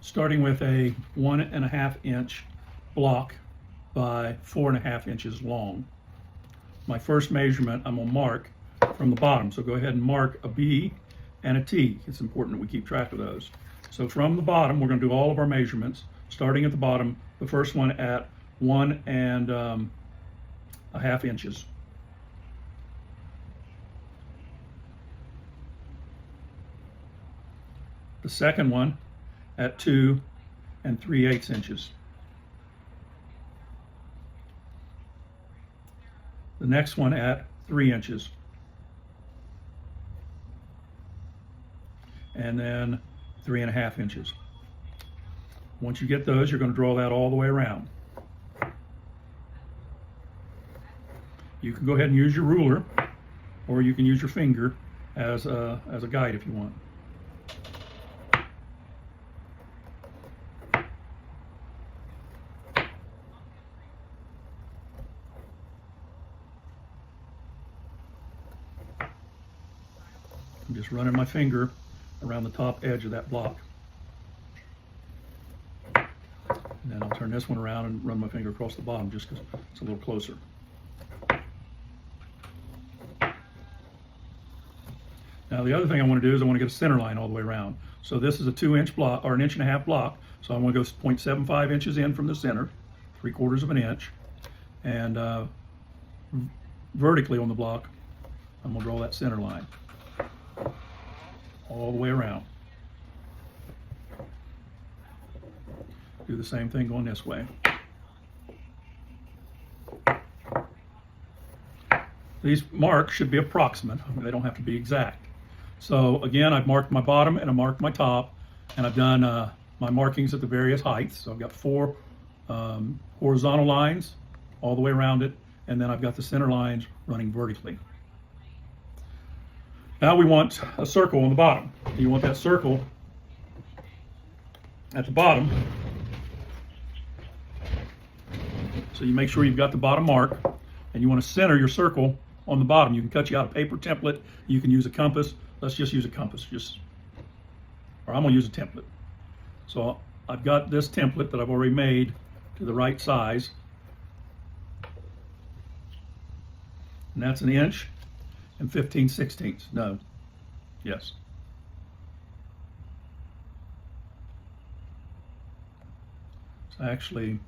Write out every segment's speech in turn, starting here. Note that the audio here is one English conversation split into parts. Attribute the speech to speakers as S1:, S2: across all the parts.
S1: starting with a 1.5 inch block by 4.5 inches long. My first measurement I'm gonna mark from the bottom. So go ahead and mark a B and a T. It's important that we keep track of those. So from the bottom, we're gonna do all of our measurements, starting at the bottom, the first one at 1.5 inches. The second one at 2 3/8 inches. The next one at 3 inches. And then 3.5 inches. Once you get those, you're going to draw that all the way around. You can go ahead and use your ruler, or you can use your finger as a guide if you want. I'm just running my finger around the top edge of that block. And then I'll turn this one around and run my finger across the bottom just because it's a little closer. Now the other thing I want to do is I want to get a center line all the way around. So this is a 2-inch block, or an 1.5 inch block. So I want to go 0.75 inches in from the center, 3/4 of an inch. And vertically on the block, I'm going to draw that center line all the way around. Do the same thing going this way. These marks should be approximate. They don't have to be exact. So again, I've marked my bottom and I marked my top, and I've done my markings at the various heights. So I've got 4 horizontal lines all the way around it, and then I've got the center lines running vertically. Now we want a circle on the bottom. You want that circle at the bottom. So you make sure you've got the bottom mark, and you want to center your circle on the bottom. You can cut you out a paper template. You can use a compass. Let's just use a compass, or I'm gonna use a template. So I've got this template that I've already made to the right size. And that's 1 inch and 15/16. No, yes. It's actually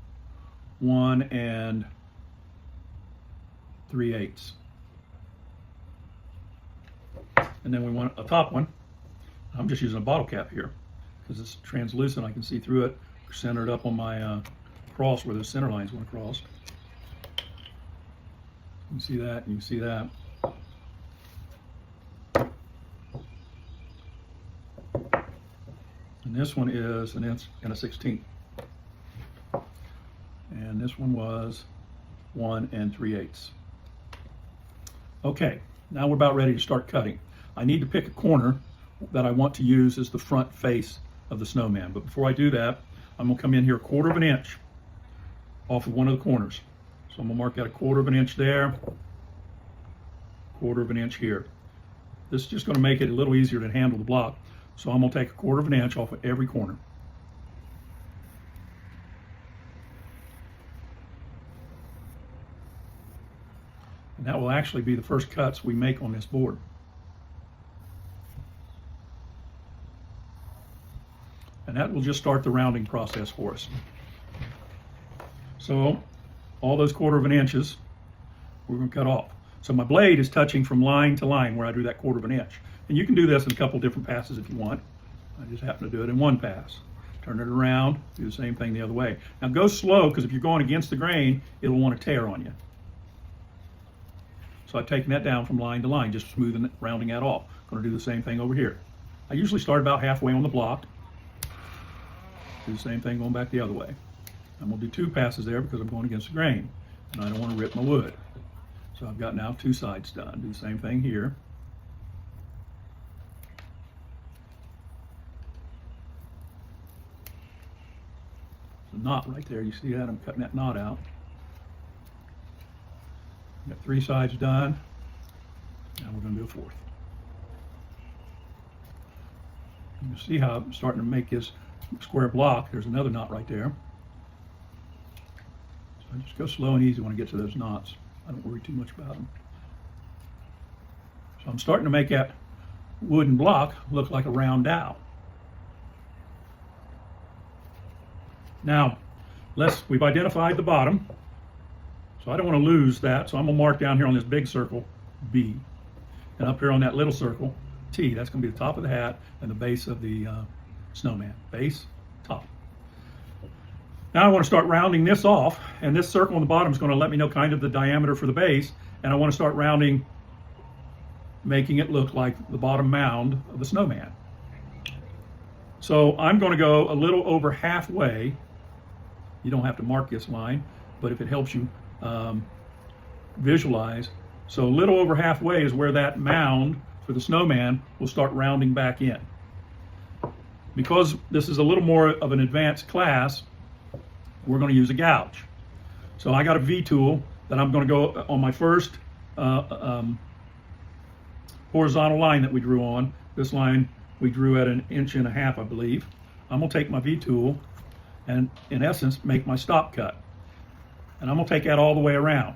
S1: 1 3/8. And then we want a top one. I'm just using a bottle cap here because it's translucent. I can see through it. Center it up on my cross where the center lines went across. You can see that, and you can see that. And this one is 1 inch and 1/16. And this one was 1 3/8. Okay, now we're about ready to start cutting. I need to pick a corner that I want to use as the front face of the snowman. But before I do that, I'm gonna come in here 1/4 inch off of one of the corners. So I'm gonna mark out 1/4 inch there, 1/4 inch here. This is just gonna make it a little easier to handle the block. So I'm gonna take 1/4 inch off of every corner. And that will actually be the first cuts we make on this board. And that will just start the rounding process for us. So all those 1/4 inches we're going to cut off. So my blade is touching from line to line where I do that 1/4 inch. And you can do this in a couple different passes if you want. I just happen to do it in one pass. Turn it around, do the same thing the other way. Now go slow, because if you're going against the grain, it'll want to tear on you. So I've taken that down from line to line, just smoothing it, rounding that off. Going to do the same thing over here. I usually start about halfway on the block. Do the same thing going back the other way. I'm going to do 2 passes there because I'm going against the grain, and I don't want to rip my wood. So I've got now 2 sides done. Do the same thing here. The knot right there, you see that? I'm cutting that knot out. Got 3 sides done. Now we're going to do a 4th. You can see how I'm starting to make this square block. There's another knot right there. So I just go slow and easy when I get to those knots. I don't worry too much about them. So I'm starting to make that wooden block look like a round dowel. Now, we've identified the bottom, so I don't want to lose that, so I'm going to mark down here on this big circle, B. And up here on that little circle, T. That's going to be the top of the hat and the base of the snowman. Base, top. Now I want to start rounding this off, and this circle on the bottom is going to let me know kind of the diameter for the base, and I want to start rounding, making it look like the bottom mound of the snowman. So I'm going to go a little over halfway. You don't have to mark this line, but if it helps you visualize. So a little over halfway is where that mound for the snowman will start rounding back in. Because this is a little more of an advanced class, we're going to use a gouge. So I got a V tool that I'm going to go on my first horizontal line that we drew on. This line we drew at 1.5 inches, I believe. I'm going to take my V tool and, in essence, make my stop cut. And I'm going to take that all the way around.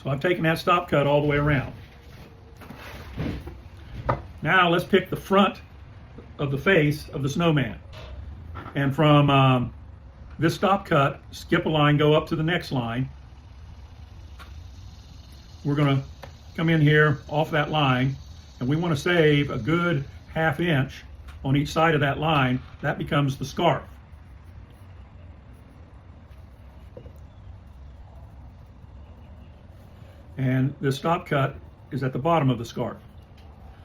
S1: So I've taken that stop cut all the way around. Now let's pick the front of the face of the snowman. And from this stop cut, skip a line, go up to the next line. We're going to come in here off that line, and we want to save a good 1/2 inch on each side of that line. That becomes the scarf. And the stop cut is at the bottom of the scarf.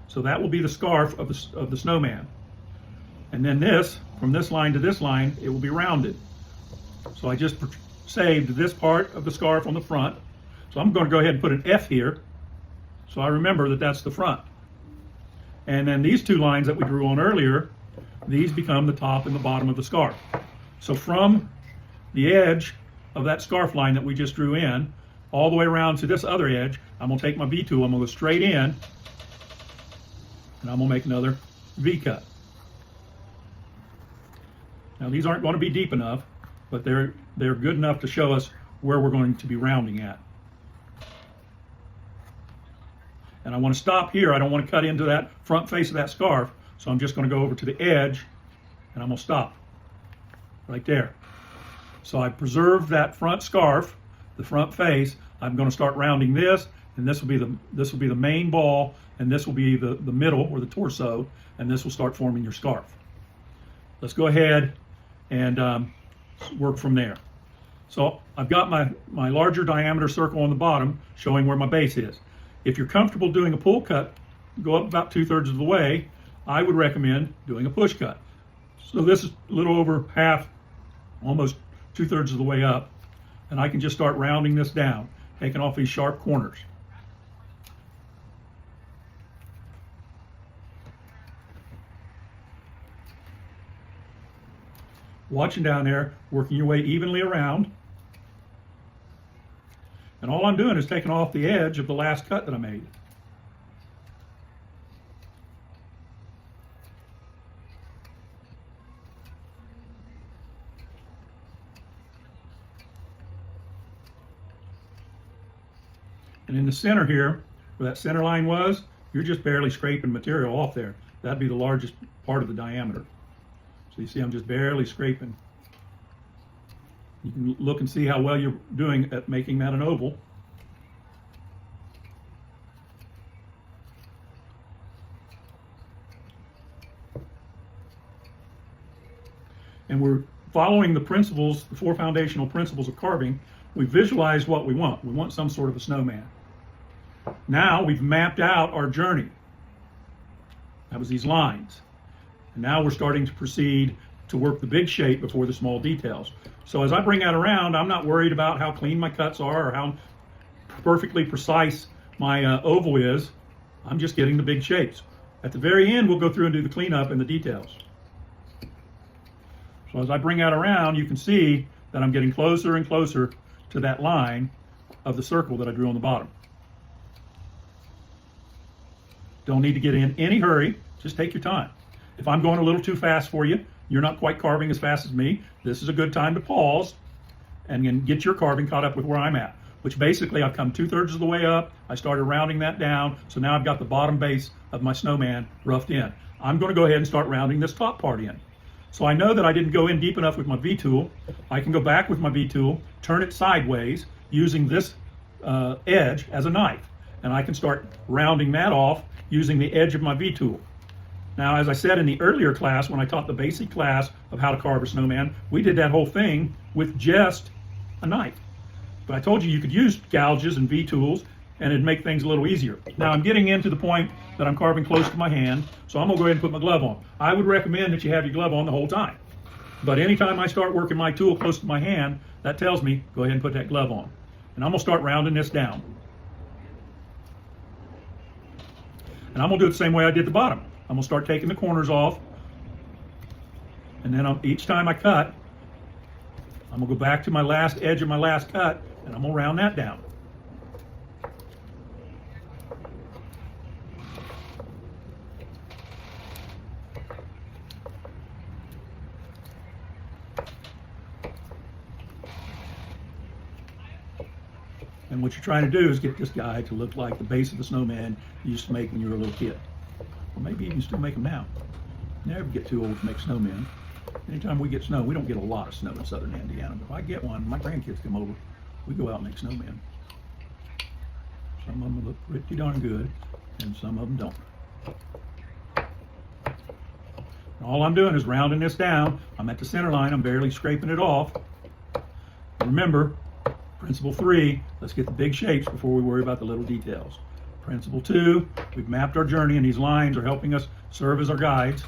S1: So that will be the scarf of the snowman. And then this, from this line to this line, it will be rounded. So I just saved this part of the scarf on the front. So I'm going to go ahead and put an F here, so I remember that that's the front. And then these two lines that we drew on earlier, these become the top and the bottom of the scarf. So from the edge of that scarf line that we just drew in, all the way around to this other edge, I'm going to take my V tool, I'm going to go straight in, and I'm going to make another V cut. Now these aren't going to be deep enough, but they're good enough to show us where we're going to be rounding at. And I want to stop here. I don't want to cut into that front face of that scarf, so I'm just going to go over to the edge, and I'm going to stop right there. So I preserved that front scarf, the front face. I'm going to start rounding this, and this will be the main ball, and this will be the middle or the torso, and this will start forming your scarf. Let's go ahead and work from there. So I've got my larger diameter circle on the bottom showing where my base is. If you're comfortable doing a pull cut, go up about 2/3 of the way. I would recommend doing a push cut. So this is a little over half, almost 2/3 of the way up. And I can just start rounding this down, taking off these sharp corners. Watching down there, working your way evenly around. And all I'm doing is taking off the edge of the last cut that I made. And in the center here, where that center line was, you're just barely scraping material off there. That'd be the largest part of the diameter. So you see I'm just barely scraping. You can look and see how well you're doing at making that an oval. And we're following the principles, the 4 foundational principles of carving. We visualize what we want. We want some sort of a snowman. Now we've mapped out our journey. That was these lines. And now we're starting to proceed to work the big shape before the small details. So as I bring that around, I'm not worried about how clean my cuts are or how perfectly precise my oval is. I'm just getting the big shapes. At the very end, we'll go through and do the cleanup and the details. So as I bring that around, you can see that I'm getting closer and closer to that line of the circle that I drew on the bottom. Don't need to get in any hurry, just take your time. If I'm going a little too fast for you, you're not quite carving as fast as me, this is a good time to pause and then get your carving caught up with where I'm at, which basically I've come 2/3 of the way up. I started rounding that down, so now I've got the bottom base of my snowman roughed in. I'm going to go ahead and start rounding this top part in. So I know that I didn't go in deep enough with my V-tool. I can go back with my V-tool, turn it sideways using this edge as a knife, and I can start rounding that off using the edge of my V-tool. Now, as I said in the earlier class, when I taught the basic class of how to carve a snowman, we did that whole thing with just a knife. But I told you you could use gouges and V-tools and it'd make things a little easier. Now I'm getting into the point that I'm carving close to my hand, so I'm gonna go ahead and put my glove on. I would recommend that you have your glove on the whole time. But anytime I start working my tool close to my hand, that tells me, go ahead and put that glove on. And I'm gonna start rounding this down. And I'm gonna do it the same way I did the bottom. I'm gonna start taking the corners off, and then each time I cut, I'm gonna go back to my last edge of my last cut, and I'm gonna round that down. And what you're trying to do is get this guy to look like the base of the snowman you used to make when you were a little kid. Or maybe you can still make them now. Never get too old to make snowmen. Anytime we get snow, we don't get a lot of snow in southern Indiana, but if I get one, my grandkids come over, we go out and make snowmen. Some of them look pretty darn good, and some of them don't. And all I'm doing is rounding this down. I'm at the center line, I'm barely scraping it off. And remember, Principle 3, let's get the big shapes before we worry about the little details. Principle 2, we've mapped our journey and these lines are helping us serve as our guides.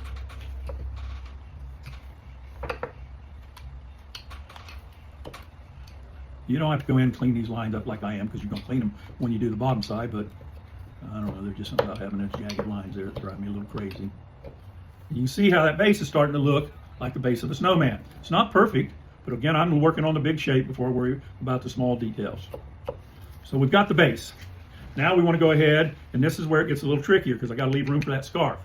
S1: You don't have to go in and clean these lines up like I am, because you're going to clean them when you do the bottom side, but I don't know, there's just something about having those jagged lines there that drive me a little crazy. And you can see how that base is starting to look like the base of the snowman. It's not perfect, but again, I'm working on the big shape before I worry about the small details. So we've got the base. Now we want to go ahead, and this is where it gets a little trickier because I got to leave room for that scarf.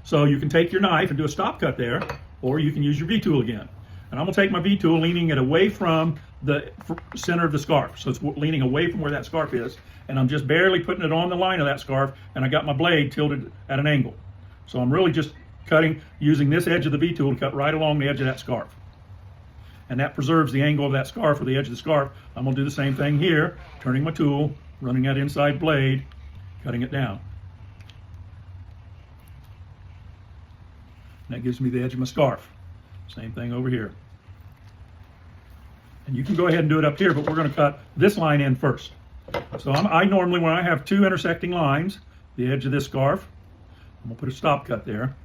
S1: So you can take your knife and do a stop cut there, or you can use your V-tool again. And I'm going to take my V-tool, leaning it away from the center of the scarf. So it's leaning away from where that scarf is, and I'm just barely putting it on the line of that scarf, and I got my blade tilted at an angle. So I'm really just cutting, using this edge of the V-tool to cut right along the edge of that scarf. And that preserves the angle of that scarf or the edge of the scarf. I'm going to do the same thing here, turning my tool, running that inside blade, cutting it down. And that gives me the edge of my scarf. Same thing over here. And you can go ahead and do it up here, but we're going to cut this line in first. So I normally, when I have two intersecting lines, the edge of this scarf, I'm going to put a stop cut there,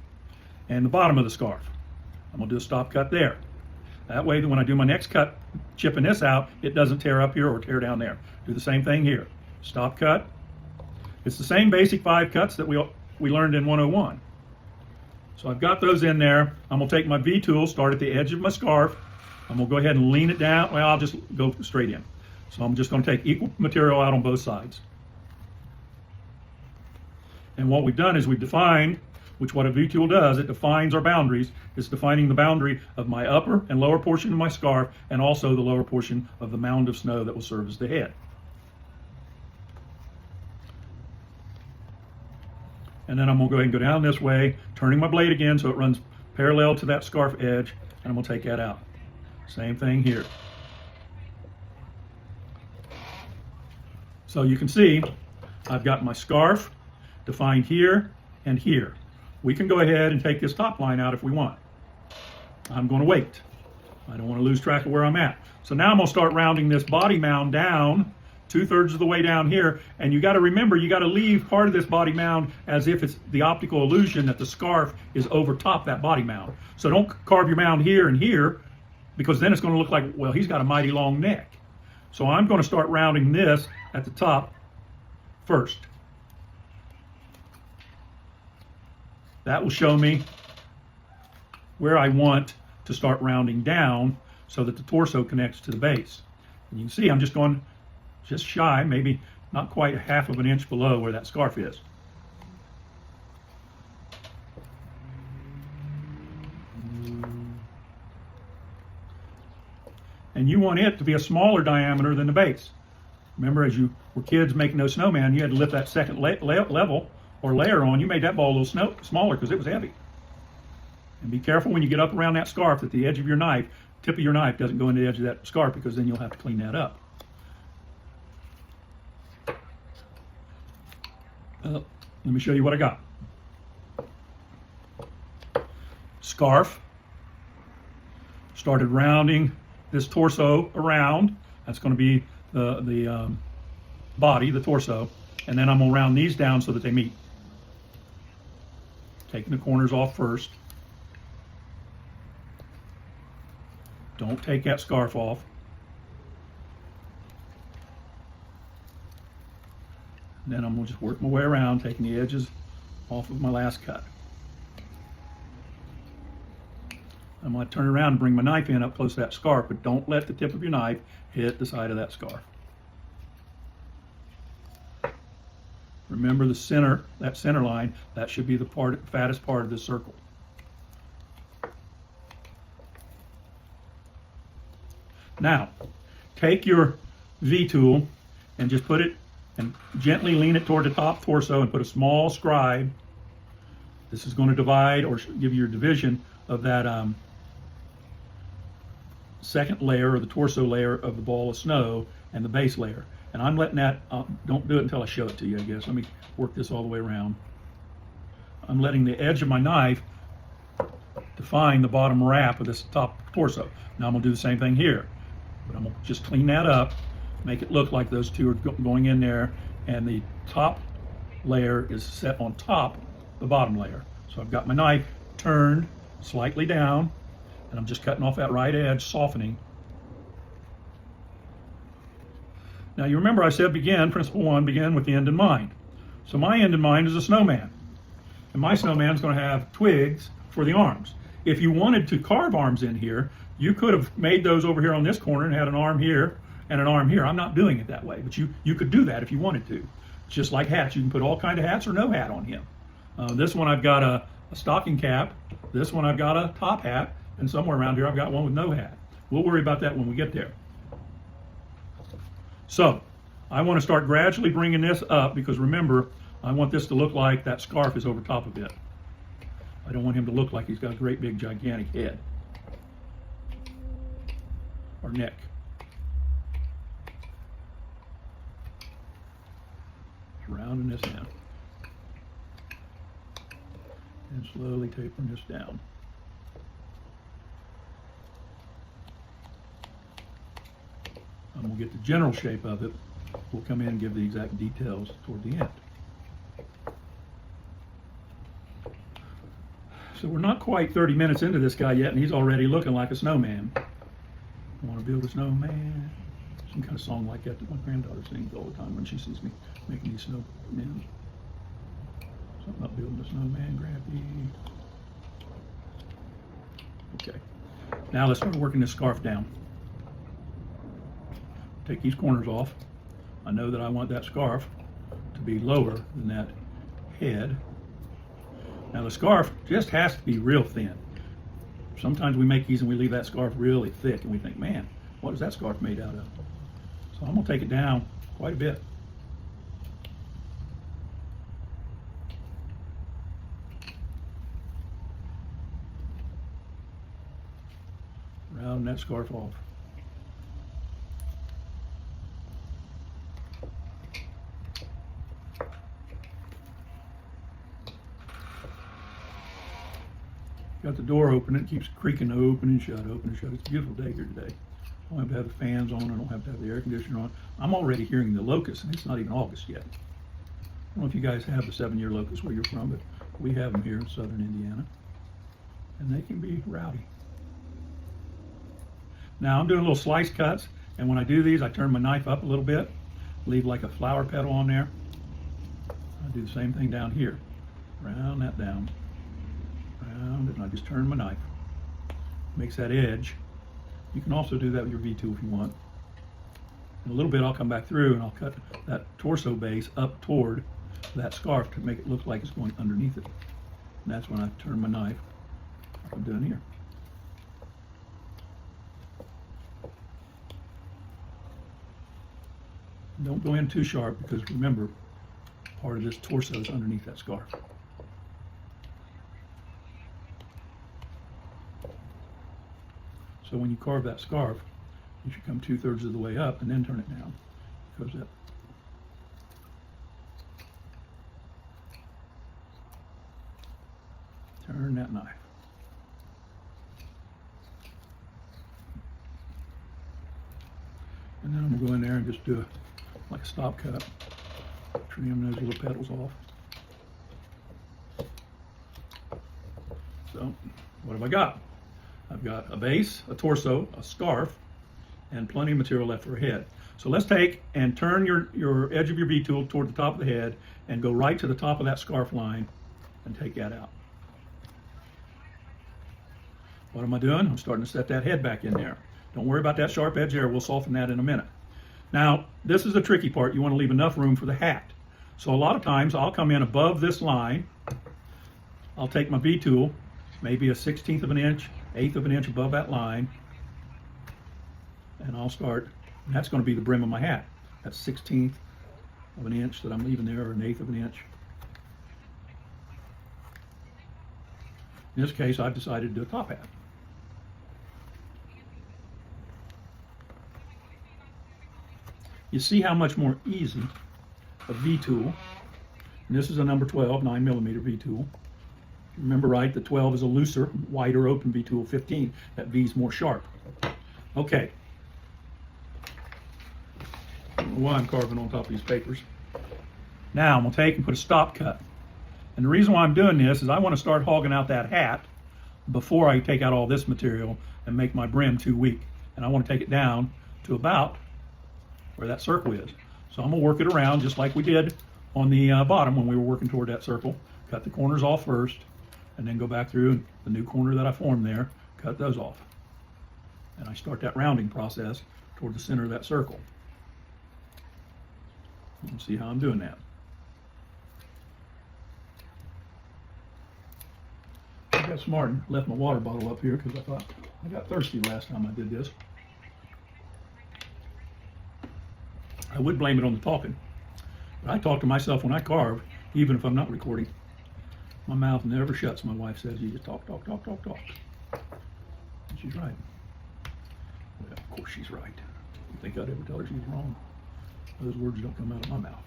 S1: and the bottom of the scarf, I'm going to do a stop cut there. That way, when I do my next cut, chipping this out, it doesn't tear up here or tear down there. Do the same thing here. Stop cut. It's the same basic 5 cuts that we learned in 101. So I've got those in there. I'm going to take my V-tool, start at the edge of my scarf. I'm going to go ahead and lean it down. Well, I'll just go straight in. So I'm just going to take equal material out on both sides. And what we've done is we've defined, which what a V-tool does, it defines our boundaries. It's defining the boundary of my upper and lower portion of my scarf, and also the lower portion of the mound of snow that will serve as the head. And then I'm going to go ahead and go down this way, turning my blade again so it runs parallel to that scarf edge, and I'm going to take that out. Same thing here. So you can see I've got my scarf defined here and here. We can go ahead and take this top line out if we want. I'm going to wait. I don't want to lose track of where I'm at. So now I'm going to start rounding this body mound down 2/3 of the way down here, and you got to remember, you got to leave part of this body mound as if it's the optical illusion that the scarf is over top that body mound. So don't carve your mound here and here, because then it's going to look like, well, he's got a mighty long neck. So I'm going to start rounding this at the top first. That will show me where I want to start rounding down so that the torso connects to the base. And you can see I'm just going just shy, maybe not quite a half of an inch below where that scarf is. And you want it to be a smaller diameter than the base. Remember, as you were kids making those snowman, you had to lift that second level or layer on. You made that ball a little smaller because it was heavy. And be careful when you get up around that scarf that the edge of your knife, tip of your knife doesn't go into the edge of that scarf, because then you'll have to clean that up. Let me show you what I got. Scarf. Started rounding this torso around. That's going to be the body, the torso. And then I'm going to round these down so that they meet. Taking the corners off first. Don't take that scarf off. And then I'm going to just work my way around, taking the edges off of my last cut. I'm going to turn around and bring my knife in up close to that scarf, but don't let the tip of your knife hit the side of that scarf. Remember the center, that center line, that should be the fattest part of this circle. Now, take your V-tool and just put it and gently lean it toward the top torso and put a small scribe. This is going to divide or give you your division of that second layer, or the torso layer of the ball of snow, and the base layer. And I'm letting that, don't do it until I show it to you, I guess. Let me work this all the way around. I'm letting the edge of my knife define the bottom wrap of this top torso. Now I'm going to do the same thing here. But I'm going to just clean that up, make it look like those two are going in there, and the top layer is set on top the bottom layer. So I've got my knife turned slightly down, and I'm just cutting off that right edge, softening. Now you remember I said principle one, begin with the end in mind. So my end in mind is a snowman. And my snowman is going to have twigs for the arms. If you wanted to carve arms in here, you could have made those over here on this corner and had an arm here and an arm here. I'm not doing it that way, but you could do that if you wanted to. It's just like hats. You can put all kind of hats or no hat on him. This one I've got a stocking cap. This one I've got a top hat. And somewhere around here I've got one with no hat. We'll worry about that when we get there. So I want to start gradually bringing this up, because remember, I want this to look like that scarf is over top of it. I don't want him to look like he's got a great big gigantic head or neck. Just rounding this down and slowly tapering this down. I'm going to get the general shape of it. We'll come in and give the exact details toward the end. So we're not quite 30 minutes into this guy yet, and he's already looking like a snowman. I want to build a snowman. Some kind of song like that my granddaughter sings all the time when she sees me making these snowmen. Something about building a snowman, Grampy. Okay. Now let's start working this scarf down. Take these corners off. I know that I want that scarf to be lower than that head. Now the scarf just has to be real thin. Sometimes we make these and we leave that scarf really thick and we think, man, what is that scarf made out of? So I'm going to take it down quite a bit. Round that scarf off. Got the door open, it keeps creaking open and shut, open and shut. It's a beautiful day here today. I don't have to have the fans on, I don't have to have the air conditioner on. I'm already hearing the locusts, and it's not even August yet. I don't know if you guys have the 7-year locusts where you're from, but we have them here in southern Indiana. And they can be rowdy. Now I'm doing little slice cuts, and when I do these, I turn my knife up a little bit, leave like a flower petal on there. I do the same thing down here. Round that down. Round it, and I just turn my knife. makes that edge. You can also do that with your V-tool if you want. In a little bit I'll come back through and I'll cut that torso base up toward that scarf to make it look like it's going underneath it. And that's when I turn my knife like I'm doing here. Don't go in too sharp because remember, part of this torso is underneath that scarf. So when you carve that scarf, you should come 2/3 of the way up and then turn it down. Because that turn that knife. And then I'm gonna go in there and just do like a stop cut. Trim those little petals off. So what have I got? I've got a base, a torso, a scarf, and plenty of material left for a head. So let's take and turn your edge of your V-tool toward the top of the head and go right to the top of that scarf line and take that out. What am I doing? I'm starting to set that head back in there. Don't worry about that sharp edge there. We'll soften that in a minute. Now, this is the tricky part. You want to leave enough room for the hat. So a lot of times I'll come in above this line. I'll take my V-tool, maybe a 1/16 of an inch, 1/8 of an inch above that line, and I'll start, and that's going to be the brim of my hat. That's 1/16 of an inch that I'm leaving there, or 1/8 of an inch. In this case, I've decided to do a top hat. You see how much more easy a V-tool, and this is a number 12, 9mm V-tool. Remember right, the 12 is a looser, wider open V-tool, 15, that V's more sharp. Okay. I don't know why I'm carving on top of these papers. Now I'm gonna take and put a stop cut. And the reason why I'm doing this is I want to start hogging out that hat before I take out all this material and make my brim too weak. And I want to take it down to about where that circle is. So I'm gonna work it around just like we did on the bottom when we were working toward that circle. Cut the corners off first, and then go back through and the new corner that I formed there, cut those off. And I start that rounding process toward the center of that circle. You can see how I'm doing that. I got smart and left my water bottle up here because I thought I got thirsty last time I did this. I would blame it on the talking, but I talk to myself when I carve, even if I'm not recording. My mouth never shuts. My wife says you just talk, talk, talk, talk, talk. And she's right. Well, of course she's right. You think I'd ever tell her she's wrong? Those words don't come out of my mouth.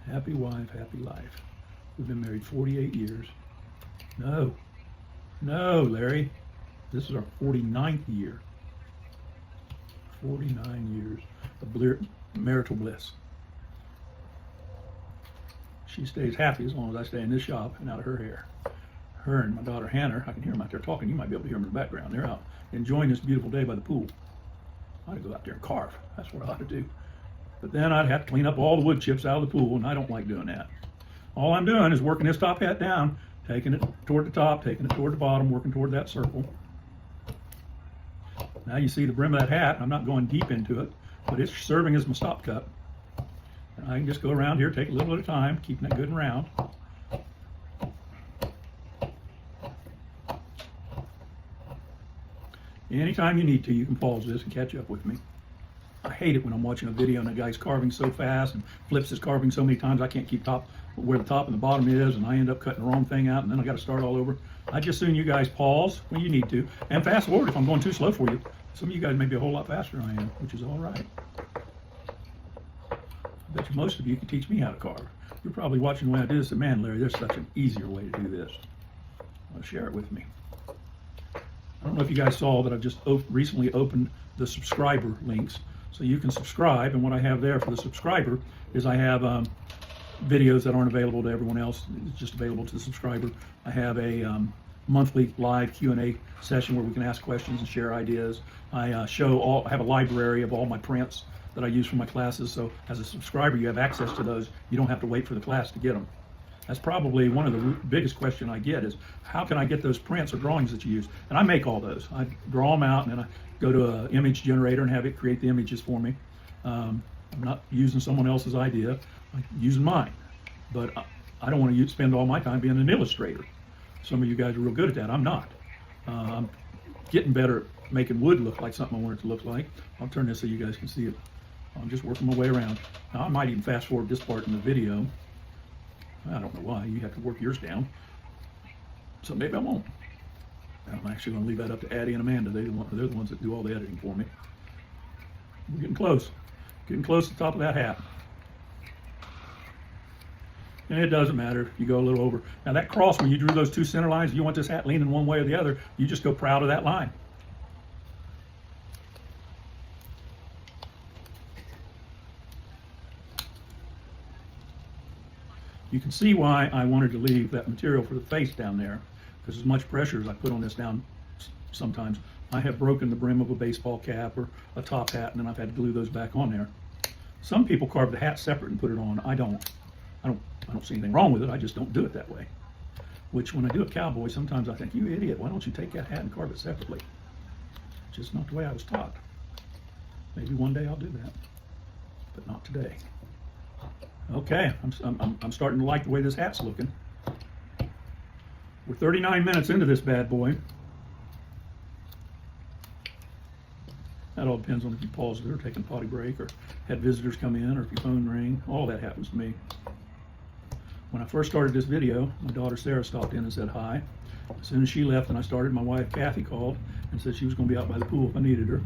S1: Happy wife, happy life. We've been married 48 years. No, Larry. This is our 49th year. 49 years of marital bliss. She stays happy as long as I stay in this shop and out of her hair. Her and my daughter Hannah, I can hear them out there talking. You might be able to hear them in the background. They're out enjoying this beautiful day by the pool. I ought to go out there and carve. That's what I ought to do. But then I'd have to clean up all the wood chips out of the pool, and I don't like doing that. All I'm doing is working this top hat down, taking it toward the top, taking it toward the bottom, working toward that circle. Now you see the brim of that hat. I'm not going deep into it, but it's serving as my stop cut. And I can just go around here, take a little at a time, keeping it good and round. Anytime you need to, you can pause this and catch up with me. I hate it when I'm watching a video and the guy's carving so fast and flips his carving so many times I can't keep where the top and the bottom is, and I end up cutting the wrong thing out, and then I got to start all over. I just assume you guys pause when you need to, and fast forward if I'm going too slow for you. Some of you guys may be a whole lot faster than I am, which is all right. I bet you most of you can teach me how to carve. You're probably watching the way I do this and, man, Larry, there's such an easier way to do this. Well, share it with me. I don't know if you guys saw that I've just recently opened the subscriber links, so you can subscribe. And what I have there for the subscriber is I have videos that aren't available to everyone else. It's just available to the subscriber. I have a monthly live Q&A session where we can ask questions and share ideas. I have a library of all my prints that I use for my classes. So as a subscriber, you have access to those. You don't have to wait for the class to get them. That's probably one of the biggest questions I get is, how can I get those prints or drawings that you use? And I make all those. I draw them out, and then I go to an image generator and have it create the images for me. I'm not using someone else's idea. I'm using mine. But I don't want to spend all my time being an illustrator. Some of you guys are real good at that. I'm not. I'm getting better at making wood look like something I want it to look like. I'll turn this so you guys can see it. I'm just working my way around. Now, I might even fast forward this part in the video. I don't know why. You have to work yours down. So maybe I won't. I'm actually going to leave that up to Addie and Amanda. They're the ones that do all the editing for me. We're getting close. Getting close to the top of that hat. And it doesn't matter. You go a little over. Now that cross, when you drew those two center lines, you want this hat leaning one way or the other, you just go proud of that line. You can see why I wanted to leave that material for the face down there, because as much pressure as I put on this down sometimes, I have broken the brim of a baseball cap or a top hat, and then I've had to glue those back on there. Some people carve the hat separate and put it on. I don't see anything wrong with it. I just don't do it that way. Which, when I do a cowboy, sometimes I think, you idiot, why don't you take that hat and carve it separately? Just not the way I was taught. Maybe one day I'll do that, but not today. Okay, I'm starting to like the way this hat's looking. We're 39 minutes into this bad boy. That all depends on if you paused it or taking a potty break or had visitors come in or if your phone rang. All that happens to me. When I first started this video, my daughter Sarah stopped in and said hi. As soon as she left and I started, my wife Kathy called and said she was going to be out by the pool if I needed her.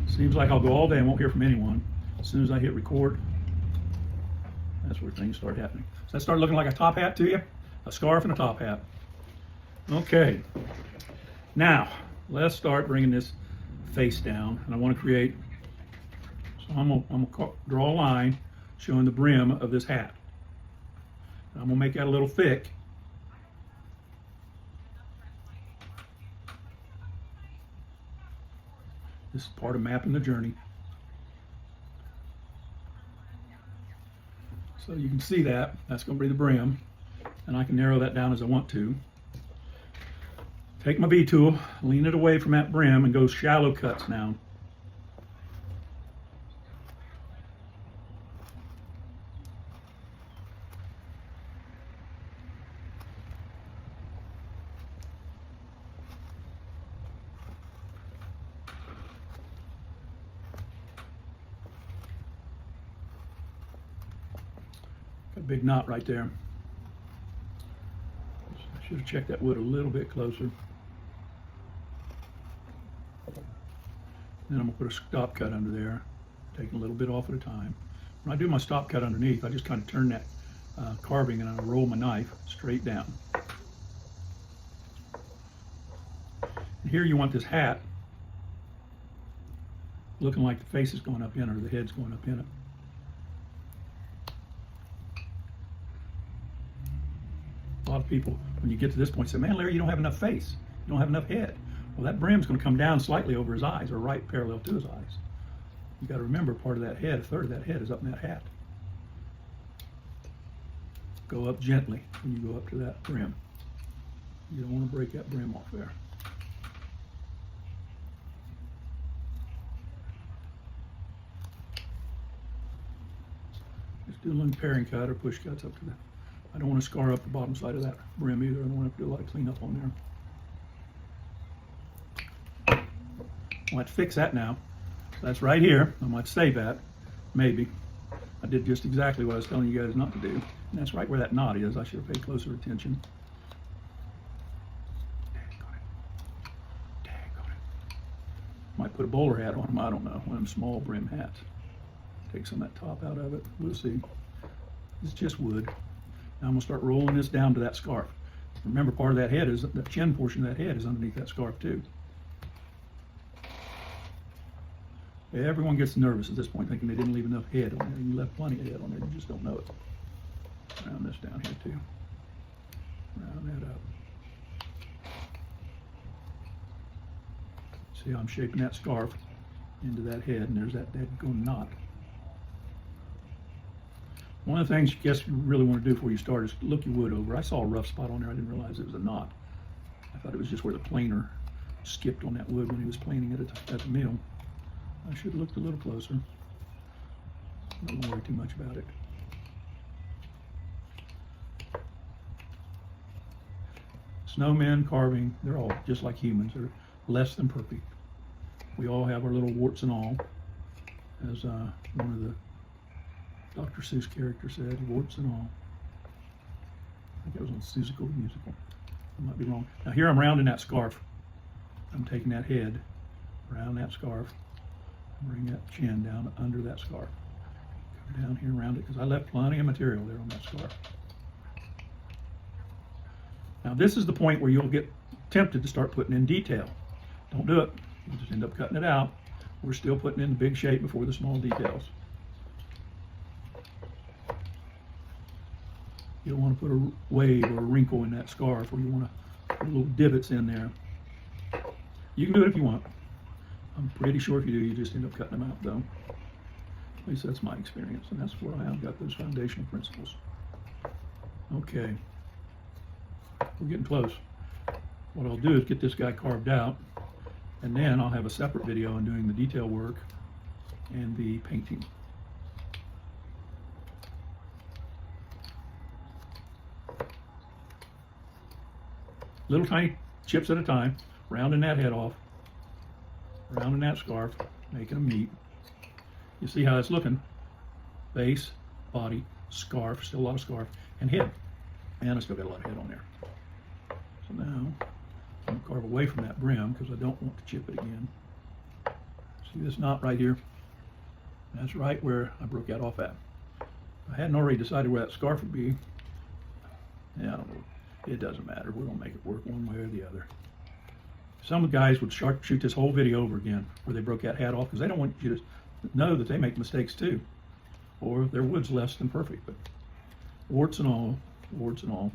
S1: Seems like I'll go all day and won't hear from anyone. As soon as I hit record, that's where things start happening. Does that start looking like a top hat to you? A scarf and a top hat. Okay. Now, let's start bringing this face down. And I want to create, so I'm going to draw a line showing the brim of this hat. And I'm going to make that a little thick. This is part of mapping the journey. So you can see that. That's going to be the brim. And I can narrow that down as I want to. Take my V-tool, lean it away from that brim, and go shallow cuts now. Got a big knot right there. I should have checked that wood a little bit closer. Then I'm going to put a stop cut under there, taking a little bit off at a time. When I do my stop cut underneath, I just kind of turn that carving and I roll my knife straight down. And here you want this hat looking like the face is going up in it or the head's going up in it. A lot of people, when you get to this point, say, man, Larry, you don't have enough face. You don't have enough head. Well, that brim's going to come down slightly over his eyes, or right parallel to his eyes. You got to remember, part of that head, a third of that head is up in that hat. Go up gently when you go up to that brim. You don't want to break that brim off there. Just do a little paring cut or push cuts up to that. I don't want to scar up the bottom side of that brim either. I don't want to do a lot of cleanup on there. I'll have to fix that now. So that's right here. I might save that. Maybe. I did just exactly what I was telling you guys not to do. And that's right where that knot is. I should have paid closer attention. Dang on it. Might put a bowler hat on them. I don't know. One of them small brim hats. Take some of that top out of it. We'll see. It's just wood. Now I'm going to start rolling this down to that scarf. Remember, part of that head is, the chin portion of that head is underneath that scarf too. Everyone gets nervous at this point, thinking they didn't leave enough head on there. You left plenty of head on there, you just don't know it. Round this down here too. Round that up. See how I'm shaping that scarf into that head, and there's that dead-go knot. One of the things I guess you really want to do before you start is look your wood over. I saw a rough spot on there. I didn't realize it was a knot. I thought it was just where the planer skipped on that wood when he was planing it at the mill. I should have looked a little closer. Don't worry too much about it. Snowmen carving, they're all just like humans. They're less than perfect. We all have our little warts and all, as one of the Dr. Seuss characters said, warts and all. I think it was on Seussical the Musical. I might be wrong. Now here I'm rounding that scarf. I'm taking that head around that scarf, bring that chin down under that scarf. Come down here around it because I left plenty of material there on that scarf. Now this is the point where you'll get tempted to start putting in detail. Don't do it. You'll just end up cutting it out. We're still putting in the big shape before the small details. You don't want to put a wave or a wrinkle in that scarf, or you want to put little divots in there. You can do it if you want. I'm pretty sure if you do, you just end up cutting them out though. At least that's my experience, and that's where I have got those foundational principles. Okay, we're getting close. What I'll do is get this guy carved out, and then I'll have a separate video on doing the detail work and the painting. Little tiny chips at a time, rounding that head off, rounding that scarf, making them meet. You see how it's looking? Base, body, scarf, still a lot of scarf, and head. And I still got a lot of head on there. So now, I'm going to carve away from that brim because I don't want to chip it again. See this knot right here? That's right where I broke that off at. I hadn't already decided where that scarf would be. Yeah, I don't know. It doesn't matter. We're going to make it work one way or the other. Some guys would shoot this whole video over again where they broke that hat off because they don't want you to know that they make mistakes too. Or their wood's less than perfect. But warts and all, warts and all.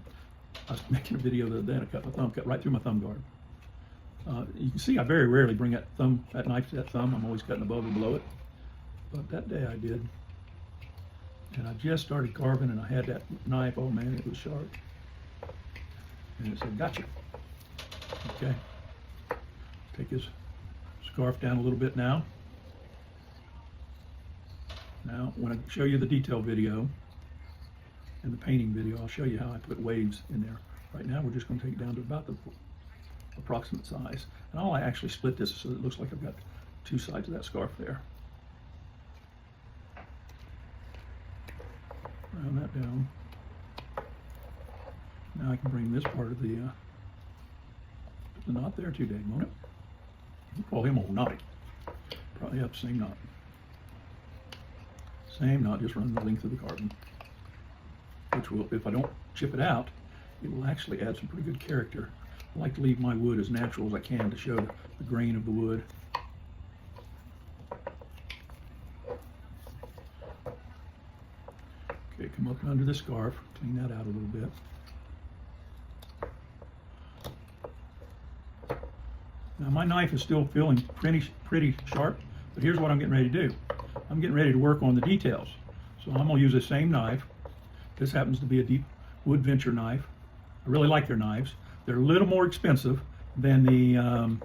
S1: I was making a video the other day and I cut my thumb, cut right through my thumb guard. You can see I very rarely bring that knife to that thumb. I'm always cutting above or below it. But that day I did. And I just started carving and I had that knife, oh man, it was sharp. And it said, gotcha. Okay. Take his scarf down a little bit now. Now, when I show you the detail video and the painting video, I'll show you how I put waves in there. Right now, we're just going to take it down to about the approximate size. And I'll actually split this so it looks like I've got two sides of that scarf there. Round that down. Now I can bring this part of the knot there too, Dave, won't it? We'll call him old knotty. Probably have the same knot. Same knot, just run the length of the carving. Which will, if I don't chip it out, it will actually add some pretty good character. I like to leave my wood as natural as I can to show the grain of the wood. Okay, come up under the scarf, clean that out a little bit. Now my knife is still feeling pretty sharp, but here's what I'm getting ready to do. I'm getting ready to work on the details. So I'm going to use the same knife. This happens to be a Deep Wood Venture knife. I really like their knives. They're a little more expensive than the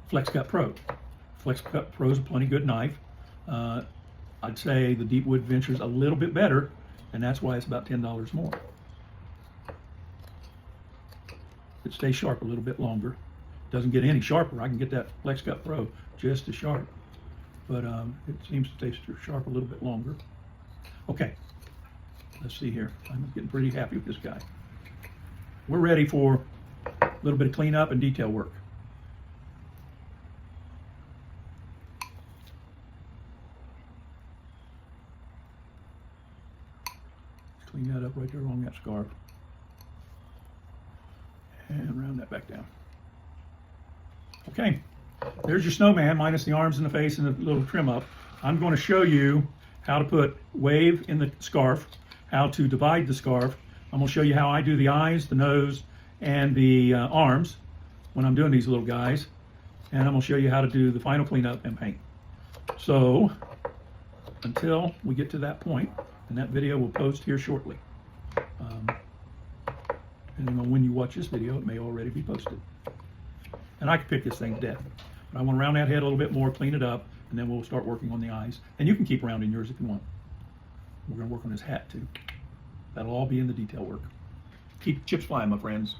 S1: Flex Cut Pro. Flex Cut Pro is a plenty good knife. I'd say the Deep Wood Venture is a little bit better, and that's why it's about $10 more. It stays sharp a little bit longer. Doesn't get any sharper. I can get that Flex Cut Pro just as sharp, but it seems to stay sharp a little bit longer. Okay, let's see here. I'm getting pretty happy with this guy. We're ready for a little bit of cleanup and detail work. Clean that up right there along that scarf, and round that back down. Okay, there's your snowman minus the arms and the face and the little trim up. I'm going to show you how to put wave in the scarf, how to divide the scarf. I'm going to show you how I do the eyes, the nose, and the arms when I'm doing these little guys. And I'm going to show you how to do the final cleanup and paint. So, until we get to that point, And that video will post here shortly. Depending on when you watch this video, it may already be posted. And I could pick this thing to death. But I want to round that head a little bit more, clean it up, and then we'll start working on the eyes. And you can keep rounding yours if you want. We're going to work on his hat too. That'll all be in the detail work. Keep chips flying, my friends.